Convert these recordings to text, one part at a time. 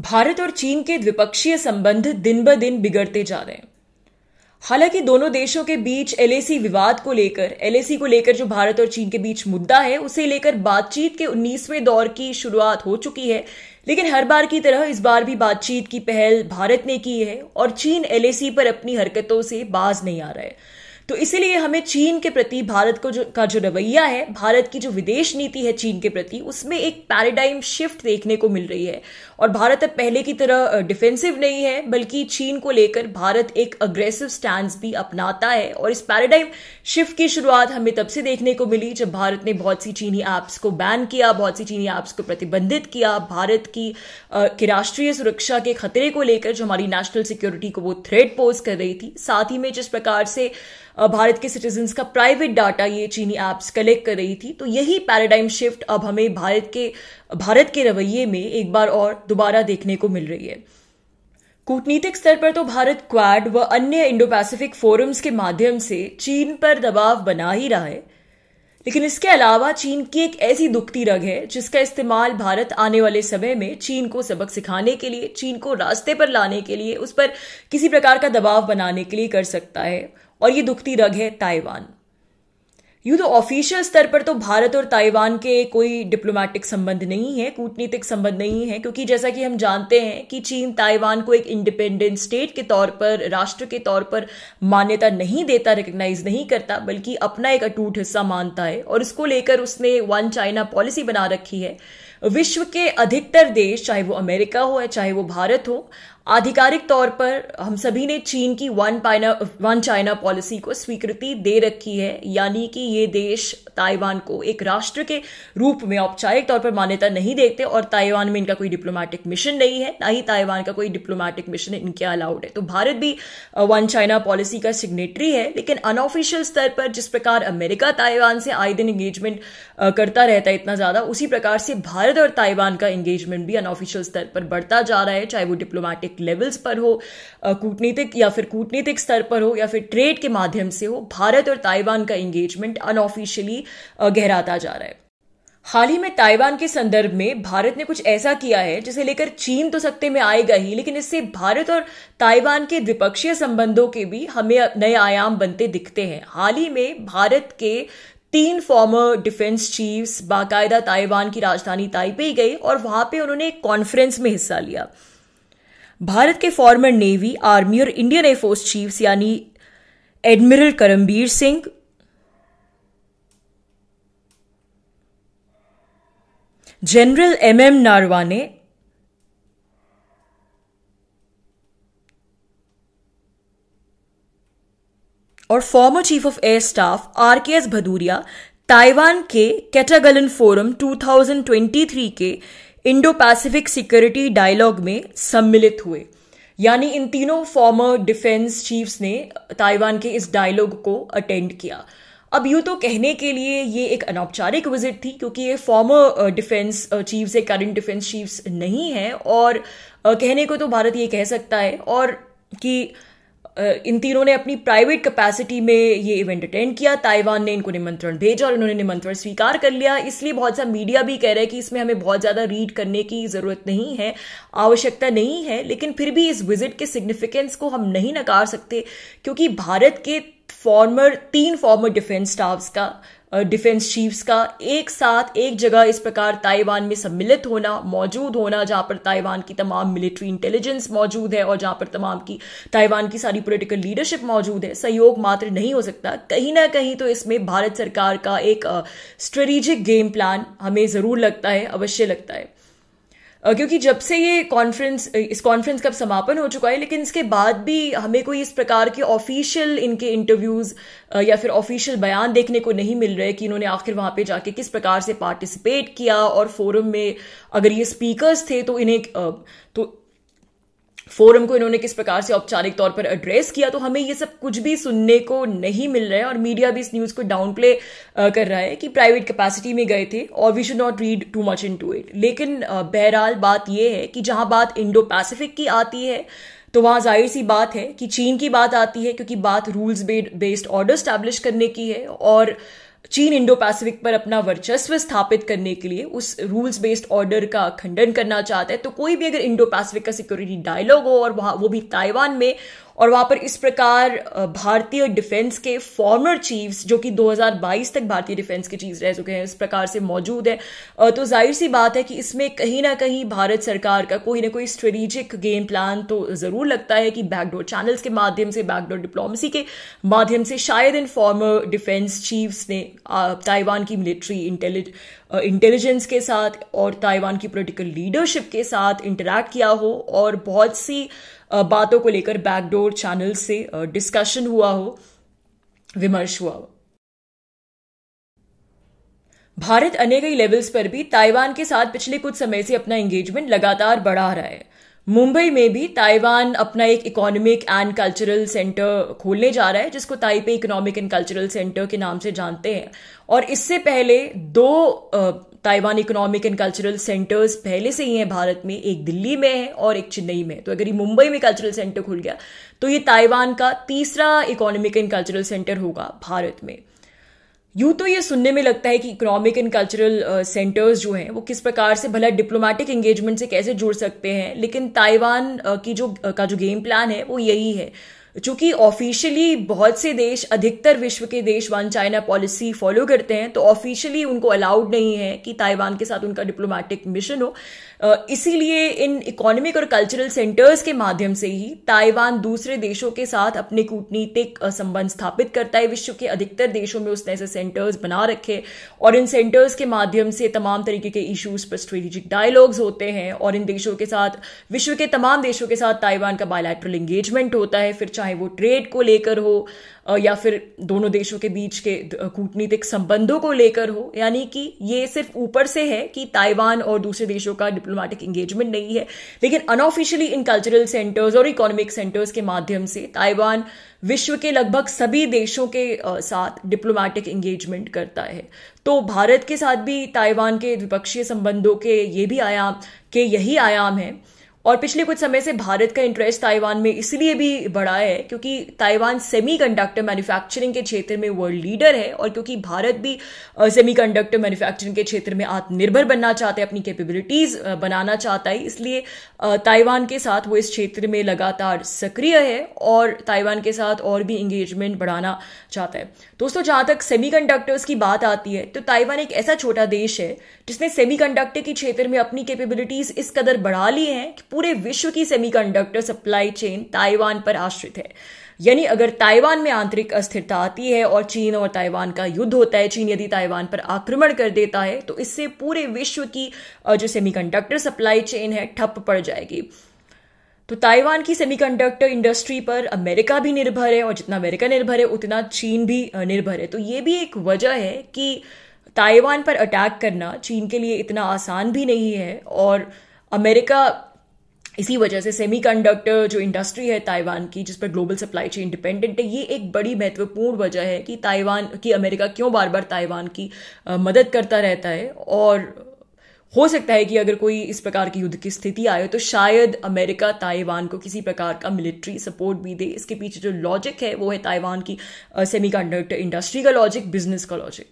भारत और चीन के द्विपक्षीय संबंध दिन ब दिन बिगड़ते जा रहे हैं। हालांकि दोनों देशों के बीच एलएसी को लेकर जो भारत और चीन के बीच मुद्दा है, उसे लेकर बातचीत के 19वें दौर की शुरुआत हो चुकी है। लेकिन हर बार की तरह इस बार भी बातचीत की पहल भारत ने की है और चीन एलएसी पर अपनी हरकतों से बाज नहीं आ रहा है। तो इसीलिए हमें चीन के प्रति भारत का जो रवैया है, भारत की जो विदेश नीति है चीन के प्रति, उसमें एक पैराडाइम शिफ्ट देखने को मिल रही है। और भारत अब पहले की तरह डिफेंसिव नहीं है, बल्कि चीन को लेकर भारत एक अग्रेसिव स्टैंड भी अपनाता है। और इस पैराडाइम शिफ्ट की शुरुआत हमें तब से देखने को मिली जब भारत ने बहुत सी चीनी ऐप्स को बैन किया, बहुत सी चीनी ऐप्स को प्रतिबंधित किया। भारत की राष्ट्रीय सुरक्षा के खतरे को लेकर, जो हमारी नेशनल सिक्योरिटी को वो थ्रेट पोज कर रही थी, साथ ही में जिस प्रकार से भारत के सिटीजन्स का प्राइवेट डाटा ये चीनी ऐप्स कलेक्ट कर रही थी, तो यही पैराडाइम शिफ्ट अब हमें भारत के रवैये में एक बार और दोबारा देखने को मिल रही है। कूटनीतिक स्तर पर तो भारत क्वाड व अन्य इंडो पैसिफिक फोरम्स के माध्यम से चीन पर दबाव बना ही रहा है, लेकिन इसके अलावा चीन की एक ऐसी दुखती रग है जिसका इस्तेमाल भारत आने वाले समय में चीन को सबक सिखाने के लिए, चीन को रास्ते पर लाने के लिए, उस पर किसी प्रकार का दबाव बनाने के लिए कर सकता है। और ये दुखती रग है ताइवान। यूं तो ऑफिशियल स्तर पर तो भारत और ताइवान के कोई डिप्लोमेटिक संबंध नहीं है, कूटनीतिक संबंध नहीं है, क्योंकि जैसा कि हम जानते हैं कि चीन ताइवान को एक इंडिपेंडेंट स्टेट के तौर पर, राष्ट्र के तौर पर मान्यता नहीं देता, रिकग्नाइज नहीं करता, बल्कि अपना एक अटूट हिस्सा मानता है। और इसको लेकर उसने वन चाइना पॉलिसी बना रखी है। विश्व के अधिकतर देश, चाहे वो अमेरिका हो या चाहे वो भारत हो, आधिकारिक तौर पर हम सभी ने चीन की वन चाइना पॉलिसी को स्वीकृति दे रखी है। यानी कि ये देश ताइवान को एक राष्ट्र के रूप में औपचारिक तौर पर मान्यता नहीं देते और ताइवान में इनका कोई डिप्लोमेटिक मिशन नहीं है, ना ही ताइवान का कोई डिप्लोमेटिक मिशन इनके अलाउड है। तो भारत भी वन चाइना पॉलिसी का सिग्नेटरी है। लेकिन अनऑफिशियल स्तर पर जिस प्रकार अमेरिका ताइवान से आए दिन एंगेजमेंट करता रहता है इतना ज्यादा, उसी प्रकार से भारत और ताइवान का एंगेजमेंट भी अनऑफिशियल स्तर पर बढ़ता जा रहा है, चाहे वो डिप्लोमेटिक लेवल्स पर हो, कूटनीतिक स्तर पर हो, या फिर ट्रेड के माध्यम से हो। भारत और ताइवान का एंगेजमेंट अनऑफिशियली गहराता जा रहा है। हाल ही में ताइवान के संदर्भ में भारत ने कुछ ऐसा किया है जिसे लेकर चीन तो सत्ते में आएगा ही, लेकिन इससे भारत और ताइवान के द्विपक्षीय संबंधों के भी हमें नए आयाम बनते दिखते हैं। हाल ही में भारत के 3 फॉर्मर डिफेंस चीफ्स बाकायदा ताइवान की राजधानी ताइपेई गए और वहां पे उन्होंने एक कॉन्फ्रेंस में हिस्सा लिया। भारत के फॉर्मर नेवी, आर्मी और इंडियन एयरफोर्स चीफ्स यानी admiral Karambir Singh, general MM Naravane, और former chief of air staff RKS Bhadauria Taiwan के कैटागलन फोरम 2023 के इंडो पैसिफिक सिक्योरिटी डायलॉग में सम्मिलित हुए। यानी इन तीनों फॉर्मर डिफेंस चीफ्स ने ताइवान के इस डायलॉग को अटेंड किया। अब यूं तो कहने के लिए ये एक अनौपचारिक विजिट थी, क्योंकि ये फॉर्मर डिफेंस चीफ्स है, करंट डिफेंस चीफ्स नहीं है। और कहने को तो भारत ये कह सकता है और कि इन तीनों ने अपनी प्राइवेट कैपेसिटी में ये इवेंट अटेंड किया। ताइवान ने इनको निमंत्रण भेजा और इन्होंने निमंत्रण स्वीकार कर लिया। इसलिए बहुत सा मीडिया भी कह रहा है कि इसमें हमें बहुत ज्यादा रीड करने की जरूरत नहीं है, आवश्यकता नहीं है। लेकिन फिर भी इस विजिट के सिग्निफिकेंस को हम नहीं नकार सकते, क्योंकि भारत के 3 फॉर्मर डिफेंस चीफ्स का एक साथ एक जगह इस प्रकार ताइवान में सम्मिलित होना, मौजूद होना, जहां पर ताइवान की तमाम मिलिट्री इंटेलिजेंस मौजूद है और जहां पर ताइवान की सारी पॉलिटिकल लीडरशिप मौजूद है, सहयोग मात्र नहीं हो सकता। कहीं ना कहीं तो इसमें भारत सरकार का एक स्ट्रेटेजिक गेम प्लान हमें जरूर लगता है, अवश्य लगता है। क्योंकि जब से इस कॉन्फ्रेंस का समापन हो चुका है, लेकिन इसके बाद भी हमें कोई इस प्रकार के ऑफिशियल इनके इंटरव्यूज या फिर ऑफिशियल बयान देखने को नहीं मिल रहे कि इन्होंने आखिर वहां पे जाके किस प्रकार से पार्टिसिपेट किया। और फोरम में अगर ये स्पीकर्स थे तो फोरम को इन्होंने किस प्रकार से औपचारिक तौर पर एड्रेस किया। तो हमें ये सब कुछ भी सुनने को नहीं मिल रहा है और मीडिया भी इस न्यूज को डाउन प्ले कर रहा है कि प्राइवेट कैपेसिटी में गए थे और we should not read too much into it. लेकिन बहरहाल बात यह है कि जहां बात इंडो पैसिफिक की आती है तो वहां जाहिर सी बात है कि चीन की बात आती है, क्योंकि बात रूल्स बेस्ड ऑर्डर स्टैब्लिश करने की है। और चीन इंडो पैसिफिक पर अपना वर्चस्व स्थापित करने के लिए उस रूल्स बेस्ड ऑर्डर का खंडन करना चाहता है, तो कोई भी अगर इंडो पैसिफिक का सिक्योरिटी डायलॉग हो और वहां वो भी ताइवान में, और वहां पर इस प्रकार भारतीय डिफेंस के फॉर्मर चीफ्स जो कि 2022 तक भारतीय डिफेंस के चीफ रह चुके हैं इस प्रकार से मौजूद है, तो जाहिर सी बात है कि इसमें कहीं ना कहीं भारत सरकार का कोई ना कोई स्ट्रेटेजिक गेम प्लान तो जरूर लगता है कि बैकडोर चैनल्स के माध्यम से, बैकडोर डिप्लोमेसी के माध्यम से शायद इन फॉर्मर डिफेंस चीफ्स ने ताइवान की मिलिट्री इंटेलिजेंस के साथ और ताइवान की पॉलिटिकल लीडरशिप के साथ इंटरैक्ट किया हो और बहुत सी बातों को लेकर बैकडोर चैनल से डिस्कशन हुआ हो, विमर्श हुआ हो। भारत अन्य कई लेवल्स पर भी ताइवान के साथ पिछले कुछ समय से अपना एंगेजमेंट लगातार बढ़ा रहा है। मुंबई में भी ताइवान अपना एक इकोनॉमिक एंड कल्चरल सेंटर खोलने जा रहा है जिसको Taipei economic and cultural centre के नाम से जानते हैं, और इससे पहले 2 Taiwan economic and cultural centres पहले से ही हैं भारत में, एक दिल्ली में है और एक चेन्नई में। तो अगर ये मुंबई में कल्चरल सेंटर खुल गया तो ये ताइवान का तीसरा इकोनॉमिक एंड कल्चरल सेंटर होगा भारत में। यूं तो ये सुनने में लगता है कि इकोनॉमिक एंड कल्चरल सेंटर्स जो हैं वो किस प्रकार से भला डिप्लोमेटिक एंगेजमेंट से कैसे जुड़ सकते हैं, लेकिन ताइवान की जो गेम प्लान है वो यही है। चूंकि ऑफिशियली बहुत से देश, अधिकतर विश्व के देश वन चाइना पॉलिसी फॉलो करते हैं, तो ऑफिशियली उनको अलाउड नहीं है कि ताइवान के साथ उनका डिप्लोमेटिक मिशन हो। इसीलिए इन इकोनॉमिक और कल्चरल सेंटर्स के माध्यम से ही ताइवान दूसरे देशों के साथ अपने कूटनीतिक संबंध स्थापित करता है। विश्व के अधिकतर देशों में उसने ऐसे सेंटर्स बना रखे और इन सेंटर्स के माध्यम से तमाम तरीके के इश्यूज पर स्ट्रेटेजिक डायलॉग्स होते हैं और इन देशों के साथ, विश्व के तमाम देशों के साथ ताइवान का बायलैटरल एंगेजमेंट होता है, फिर चाहे वो ट्रेड को लेकर हो या फिर दोनों देशों के बीच के कूटनीतिक संबंधों को लेकर हो। यानी कि ये सिर्फ ऊपर से है कि ताइवान और दूसरे देशों का डिप्लोमेटिक एंगेजमेंट नहीं है, लेकिन अनऑफिशियली इन कल्चरल सेंटर्स और इकोनॉमिक सेंटर्स के माध्यम से ताइवान विश्व के लगभग सभी देशों के साथ डिप्लोमेटिक एंगेजमेंट करता है। तो भारत के साथ भी ताइवान के द्विपक्षीय संबंधों के यही आयाम है। और पिछले कुछ समय से भारत का इंटरेस्ट ताइवान में इसलिए भी बढ़ा है क्योंकि ताइवान सेमीकंडक्टर मैन्युफैक्चरिंग के क्षेत्र में वर्ल्ड लीडर है, और क्योंकि भारत भी सेमीकंडक्टर मैन्युफैक्चरिंग के क्षेत्र में आत्मनिर्भर बनना चाहता है, अपनी कैपेबिलिटीज बनाना चाहता है, इसलिए ताइवान के साथ वो इस क्षेत्र में लगातार सक्रिय है और ताइवान के साथ और भी एंगेजमेंट बढ़ाना चाहता है। दोस्तों, जहां तक सेमीकंडक्टर्स की बात आती है तो ताइवान एक ऐसा छोटा देश है जिसने सेमीकंडक्टर के क्षेत्र में अपनी कैपेबिलिटीज इस कदर बढ़ा ली हैं कि पूरे विश्व की सेमीकंडक्टर सप्लाई चेन ताइवान पर आश्रित है। यानी अगर ताइवान में आंतरिक अस्थिरता आती है और चीन और ताइवान का युद्ध होता है, चीन यदि ताइवान पर आक्रमण कर देता है, तो इससे पूरे विश्व की जो सेमीकंडक्टर सप्लाई चेन है ठप पड़ जाएगी। तो ताइवान की सेमीकंडक्टर इंडस्ट्री पर अमेरिका भी निर्भर है और जितना अमेरिका निर्भर है उतना चीन भी निर्भर है। तो ये भी एक वजह है कि ताइवान पर अटैक करना चीन के लिए इतना आसान भी नहीं है, और अमेरिका इसी वजह से सेमीकंडक्टर जो इंडस्ट्री है ताइवान की, जिस पर ग्लोबल सप्लाई चेन डिपेंडेंट है, ये एक बड़ी महत्वपूर्ण वजह है कि ताइवान की अमेरिका क्यों बार बार ताइवान की मदद करता रहता है। और हो सकता है कि अगर कोई इस प्रकार की युद्ध की स्थिति आए तो शायद अमेरिका ताइवान को किसी प्रकार का मिलिट्री सपोर्ट भी दे। इसके पीछे जो लॉजिक है वो है ताइवान की सेमीकंडक्टर इंडस्ट्री का लॉजिक, बिजनेस का लॉजिक।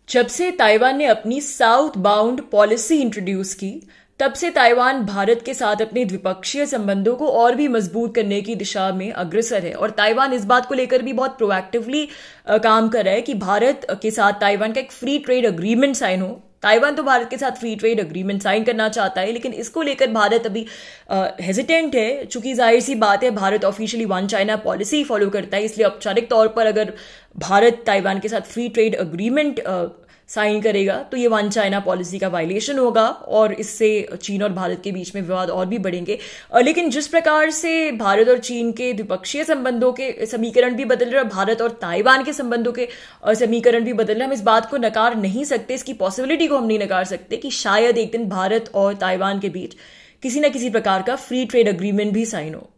जब से ताइवान ने अपनी साउथ बाउंड पॉलिसी इंट्रोड्यूस की, तब से ताइवान भारत के साथ अपने द्विपक्षीय संबंधों को और भी मजबूत करने की दिशा में अग्रसर है। और ताइवान इस बात को लेकर भी बहुत प्रोएक्टिवली काम कर रहा है कि भारत के साथ ताइवान का एक फ्री ट्रेड अग्रीमेंट साइन हो। ताइवान तो भारत के साथ फ्री ट्रेड अग्रीमेंट साइन करना चाहता है, लेकिन इसको लेकर भारत अभी हेजिटेंट है, चूंकि जाहिर सी बात है Bharat officially one China policy follow करता है। इसलिए औपचारिक तौर पर अगर भारत ताइवान के साथ फ्री ट्रेड अग्रीमेंट साइन करेगा तो ये वन चाइना पॉलिसी का वायलेशन होगा और इससे चीन और भारत के बीच में विवाद और भी बढ़ेंगे। लेकिन जिस प्रकार से भारत और चीन के द्विपक्षीय संबंधों के समीकरण भी बदल रहे हैं, भारत और ताइवान के संबंधों के समीकरण भी बदल रहे हैं, हम इस बात को नकार नहीं सकते, इसकी पॉसिबिलिटी को हम नहीं नकार सकते कि शायद एक दिन भारत और ताइवान के बीच किसी न किसी प्रकार का फ्री ट्रेड अग्रीमेंट भी साइन हो।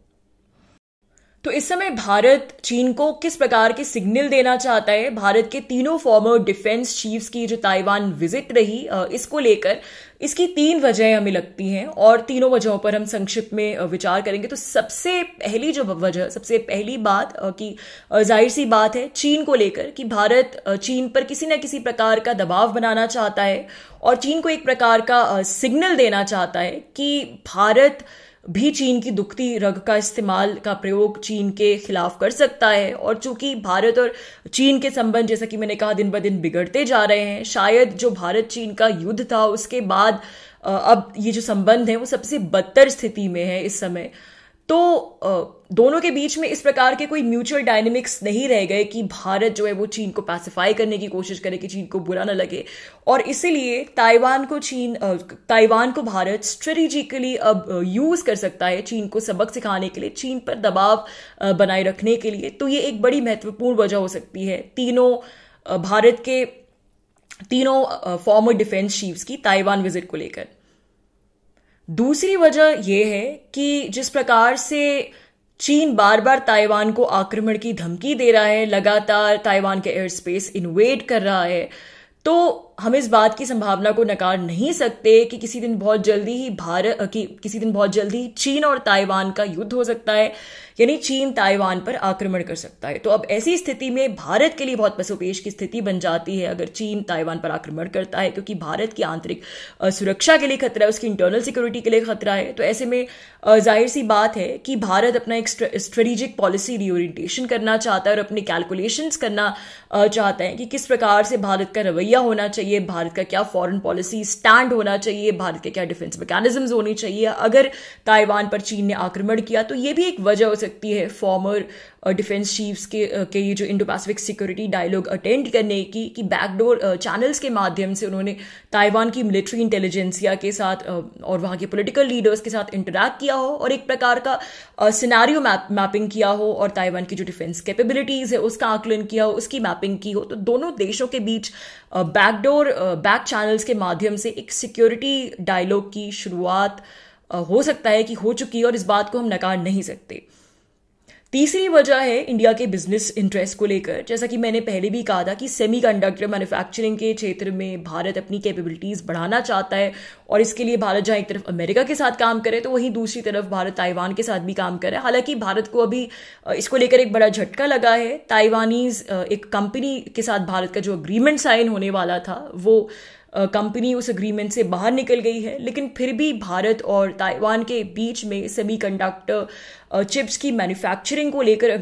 तो इस समय भारत चीन को किस प्रकार के सिग्नल देना चाहता है, भारत के तीनों फॉर्मर डिफेंस चीफ्स की जो ताइवान विजिट रही, इसको लेकर इसकी 3 वजहें हमें लगती हैं और तीनों वजहों पर हम संक्षिप्त में विचार करेंगे। तो सबसे पहली जो वजह, सबसे पहली बात कि जाहिर सी बात है चीन को लेकर कि भारत चीन पर किसी न किसी प्रकार का दबाव बनाना चाहता है और चीन को एक प्रकार का सिग्नल देना चाहता है कि भारत भी चीन की दुखती रग का इस्तेमाल का प्रयोग चीन के खिलाफ कर सकता है। और चूंकि भारत और चीन के संबंध, जैसा कि मैंने कहा, दिन ब दिन बिगड़ते जा रहे हैं, शायद जो भारत चीन का युद्ध था उसके बाद अब ये जो संबंध है वो सबसे बदतर स्थिति में है इस समय। तो दोनों के बीच में इस प्रकार के कोई म्यूचुअल डायनेमिक्स नहीं रह गए कि भारत जो है वो चीन को पैसिफाई करने की कोशिश करे कि चीन को बुरा ना लगे, और इसीलिए ताइवान को भारत स्ट्रेटेजिकली अब यूज कर सकता है चीन को सबक सिखाने के लिए, चीन पर दबाव बनाए रखने के लिए। तो ये एक बड़ी महत्वपूर्ण वजह हो सकती है भारत के तीनों फॉर्मर डिफेंस चीफ्स की ताइवान विजिट को लेकर। दूसरी वजह यह है कि जिस प्रकार से चीन बार बार ताइवान को आक्रमण की धमकी दे रहा है, लगातार ताइवान के एयर स्पेस इन्वेड कर रहा है, तो हम इस बात की संभावना को नकार नहीं सकते कि किसी दिन बहुत जल्दी चीन और ताइवान का युद्ध हो सकता है, यानी चीन ताइवान पर आक्रमण कर सकता है। तो अब ऐसी स्थिति में भारत के लिए बहुत पसोपेश की स्थिति बन जाती है अगर चीन ताइवान पर आक्रमण करता है, क्योंकि भारत की आंतरिक सुरक्षा के लिए खतरा है, उसकी इंटरनल सिक्योरिटी के लिए खतरा है। तो ऐसे में जाहिर सी बात है कि भारत अपना एक स्ट्रेटेजिक पॉलिसी रीओरिएंटेशन करना चाहता है और अपने कैलकुलेशंस करना चाहता है कि किस प्रकार से भारत का रवैया होना चाहिए, भारत का क्या फॉरेन पॉलिसी स्टैंड होना चाहिए, भारत के क्या डिफेंस मैकेनिज्म्स होनी चाहिए अगर ताइवान पर चीन ने आक्रमण किया। तो ये भी एक वजह हो सकती है फॉर्मर डिफेंस चीफ्स के ये जो Indo Pacific security dialogue attend करने की, कि बैकडोर चैनल्स के माध्यम से उन्होंने ताइवान की मिलिट्री इंटेलिजेंसिया के साथ और वहाँ के पॉलिटिकल लीडर्स के साथ इंटरैक्ट किया हो और एक प्रकार का सिनेरियो मैपिंग किया हो और ताइवान की जो डिफेंस कैपेबिलिटीज है उसका आकलन किया हो, उसकी मैपिंग की हो। तो दोनों देशों के बीच बैक चैनल्स के माध्यम से एक सिक्योरिटी डायलॉग की शुरुआत हो सकता है कि हो चुकी है और इस बात को हम नकार नहीं सकते। तीसरी वजह है इंडिया के बिजनेस इंटरेस्ट को लेकर। जैसा कि मैंने पहले भी कहा था कि सेमीकंडक्टर मैन्युफैक्चरिंग के क्षेत्र में भारत अपनी कैपेबिलिटीज बढ़ाना चाहता है और इसके लिए भारत जहां एक तरफ अमेरिका के साथ काम करे तो वहीं दूसरी तरफ भारत ताइवान के साथ भी काम करे। हालांकि भारत को अभी इसको लेकर एक बड़ा झटका लगा है। ताइवानीज एक कंपनी के साथ भारत का जो अग्रीमेंट साइन होने वाला था वो कंपनी उस अग्रीमेंट से बाहर निकल गई है, लेकिन फिर भी भारत और ताइवान के बीच में सेमीकंडक्टर चिप्स की मैन्युफैक्चरिंग को लेकर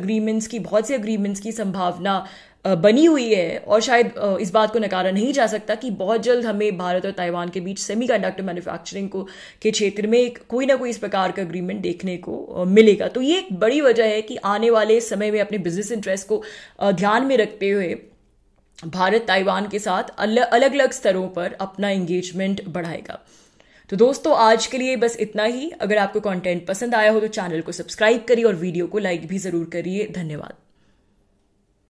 बहुत से अग्रीमेंट्स की संभावना बनी हुई है और शायद इस बात को नकारा नहीं जा सकता कि बहुत जल्द हमें भारत और ताइवान के बीच सेमीकंडक्टर मैन्युफैक्चरिंग के क्षेत्र में कोई ना कोई इस प्रकार का अग्रीमेंट देखने को मिलेगा। तो ये एक बड़ी वजह है कि आने वाले समय में अपने बिजनेस इंटरेस्ट को ध्यान में रखते हुए भारत ताइवान के साथ अलग अलग स्तरों पर अपना एंगेजमेंट बढ़ाएगा। तो दोस्तों आज के लिए बस इतना ही। अगर आपको कंटेंट पसंद आया हो तो चैनल को सब्सक्राइब करिए और वीडियो को लाइक भी जरूर करिए। धन्यवाद।